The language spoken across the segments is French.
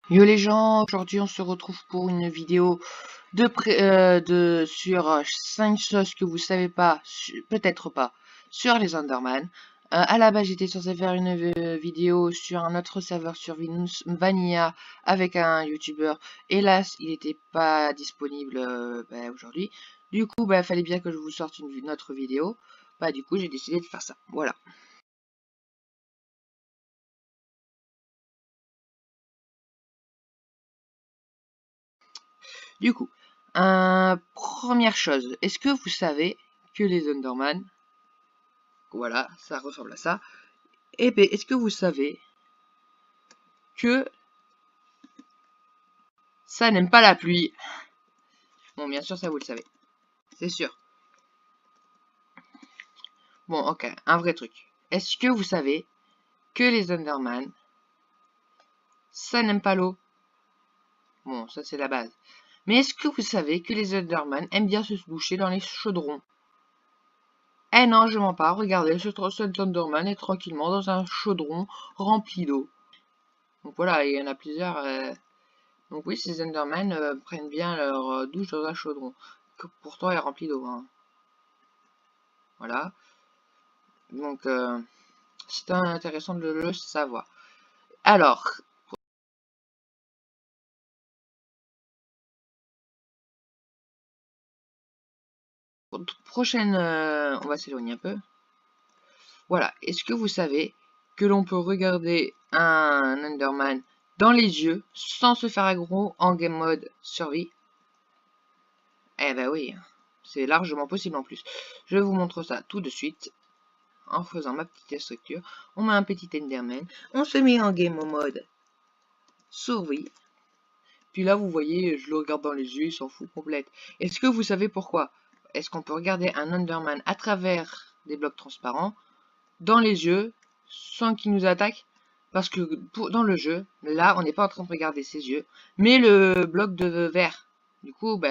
Yo les gens, aujourd'hui on se retrouve pour une vidéo sur 5 choses que vous savez pas, peut-être pas, sur les Enderman. À la base j'étais censé faire une vidéo sur un autre serveur sur Vanilla avec un youtubeur. Hélas il n'était pas disponible aujourd'hui. Du coup fallait bien que je vous sorte une autre vidéo. Du coup j'ai décidé de faire ça. Voilà. Du coup, première chose, est-ce que vous savez que les Enderman, voilà, ça ressemble à ça. Et bien, est-ce que vous savez que ça n'aime pas la pluie? Bon, bien sûr, ça vous le savez, c'est sûr. Bon, ok, un vrai truc. Est-ce que vous savez que les Enderman, ça n'aime pas l'eau? Bon, ça c'est la base. Mais est-ce que vous savez que les Enderman aiment bien se doucher dans les chaudrons? Eh non, je mens pas, regardez, ce Enderman est tranquillement dans un chaudron rempli d'eau. Donc voilà, il y en a plusieurs. Donc oui, ces Endermen prennent bien leur douche dans un chaudron, que pourtant est rempli d'eau. Hein. Voilà. Donc c'est intéressant de le savoir. Alors, prochaine, on va s'éloigner un peu. Voilà. Est-ce que vous savez que l'on peut regarder un Enderman dans les yeux sans se faire aggro en game mode survie? Eh ben oui, c'est largement possible en plus. Je vous montre ça tout de suite. En faisant ma petite structure, on met un petit Enderman, on se met en game mode survie. Puis là, vous voyez, je le regarde dans les yeux, il s'en fout complète. Est-ce que vous savez pourquoi? Est-ce qu'on peut regarder un Enderman à travers des blocs transparents, dans les yeux, sans qu'il nous attaque? Parce que dans le jeu, là, on n'est pas en train de regarder ses yeux, mais le bloc de verre. Du coup, pour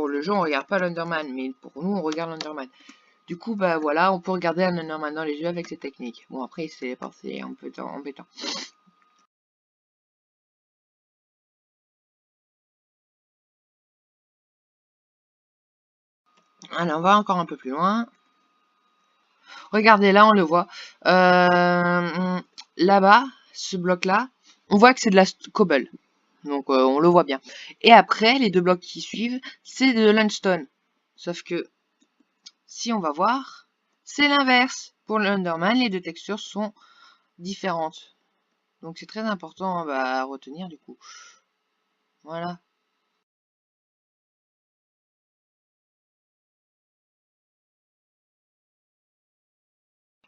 le jeu, on regarde pas l'Enderman, mais pour nous, on regarde l'Enderman. Du coup, voilà, on peut regarder un Enderman dans les yeux avec cette technique. Bon, après, c'est un peu embêtant. Allez, on va encore un peu plus loin. Regardez, là, on le voit. Là-bas, ce bloc-là, on voit que c'est de la cobble. Donc, on le voit bien. Et après, les deux blocs qui suivent, c'est de l'Unstone. Sauf que, si on va voir, c'est l'inverse. Pour l'Underman, les deux textures sont différentes. Donc, c'est très important à retenir, du coup. Voilà.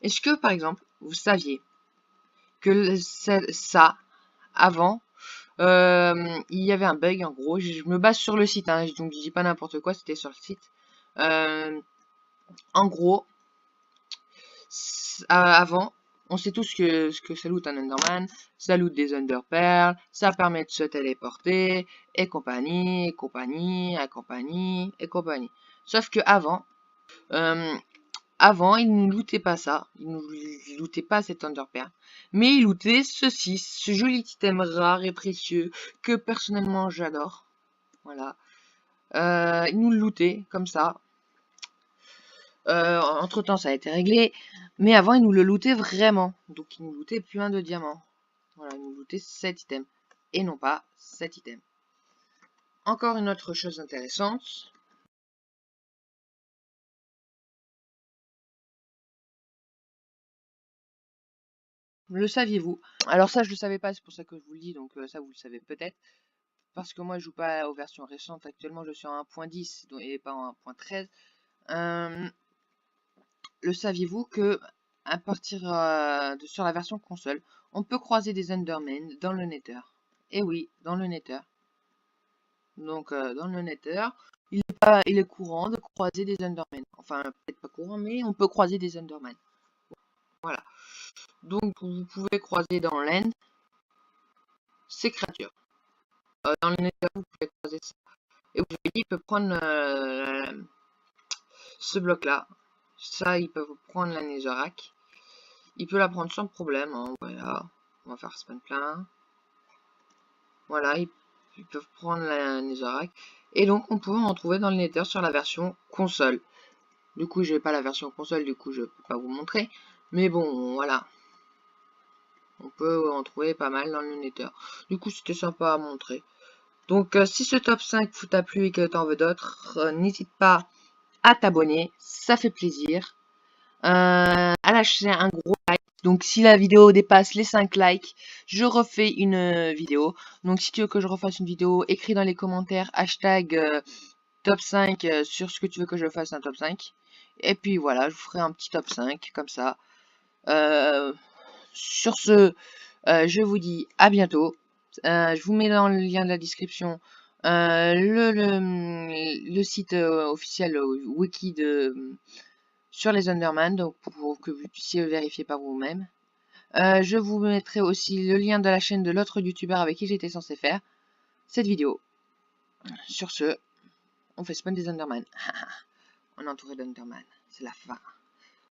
Est-ce que, par exemple, vous saviez que ça, avant, il y avait un bug, en gros, je me base sur le site, hein, donc je dis pas n'importe quoi, c'était sur le site. En gros, avant, on sait tous ce que ça loot un Enderman, ça loot des Enderpearls, ça permet de se téléporter, et compagnie, et compagnie, et compagnie, et compagnie. Sauf que euh, avant, il ne lootait pas ça, il ne lootait pas cet Enderpearl, mais il lootait ceci, ce joli item rare et précieux que personnellement j'adore. Voilà. Il nous le lootait comme ça. Entre temps, ça a été réglé, mais avant, il nous le lootait vraiment. Donc, il nous lootait plein de diamants. Voilà, il nous lootait 7 items et non pas 7 items. Encore une autre chose intéressante. Le saviez-vous? Alors ça, je le savais pas, c'est pour ça que je vous le dis, donc ça, vous le savez peut-être. Parce que moi, je joue pas aux versions récentes. Actuellement, je suis en 1.10 et pas en 1.13. Le saviez-vous que à partir sur la version console, on peut croiser des Endermen dans le Nether? Et oui, dans le Nether. Donc dans le Nether, il est courant de croiser des Endermen. Enfin, peut-être pas courant, mais on peut croiser des Endermen. Voilà. Donc vous pouvez croiser dans l'End ces créatures. Dans le Nether, vous pouvez croiser ça. Et vous voyez, il peut prendre ce bloc-là. Ça, il peut prendre la Netherrack. Il peut la prendre sans problème, hein, voilà. On va faire spawn plein. Voilà, ils peuvent prendre la Netherrack. Et donc, on peut en trouver dans le Nether sur la version console. Du coup, j'ai pas la version console, du coup, je peux pas vous montrer. Mais bon, voilà. On peut en trouver pas mal dans le Nether. Du coup, c'était sympa à montrer. Donc, si ce top 5 t'a plu et que t'en veux d'autres, n'hésite pas à t'abonner. Ça fait plaisir. À lâcher un gros like. Donc si la vidéo dépasse les 5 likes, je refais une vidéo. Donc si tu veux que je refasse une vidéo, écris dans les commentaires hashtag top 5 sur ce que tu veux que je fasse un top 5. Et puis voilà, je vous ferai un petit top 5 comme ça. Sur ce, je vous dis à bientôt. Je vous mets dans le lien de la description le site officiel wiki sur les Enderman, donc pour que vous puissiez vérifier par vous-même. Je vous mettrai aussi le lien de la chaîne de l'autre youtubeur avec qui j'étais censé faire cette vidéo. Sur ce, on fait spawn des Enderman. On est entouré d'Enderman. C'est la fin.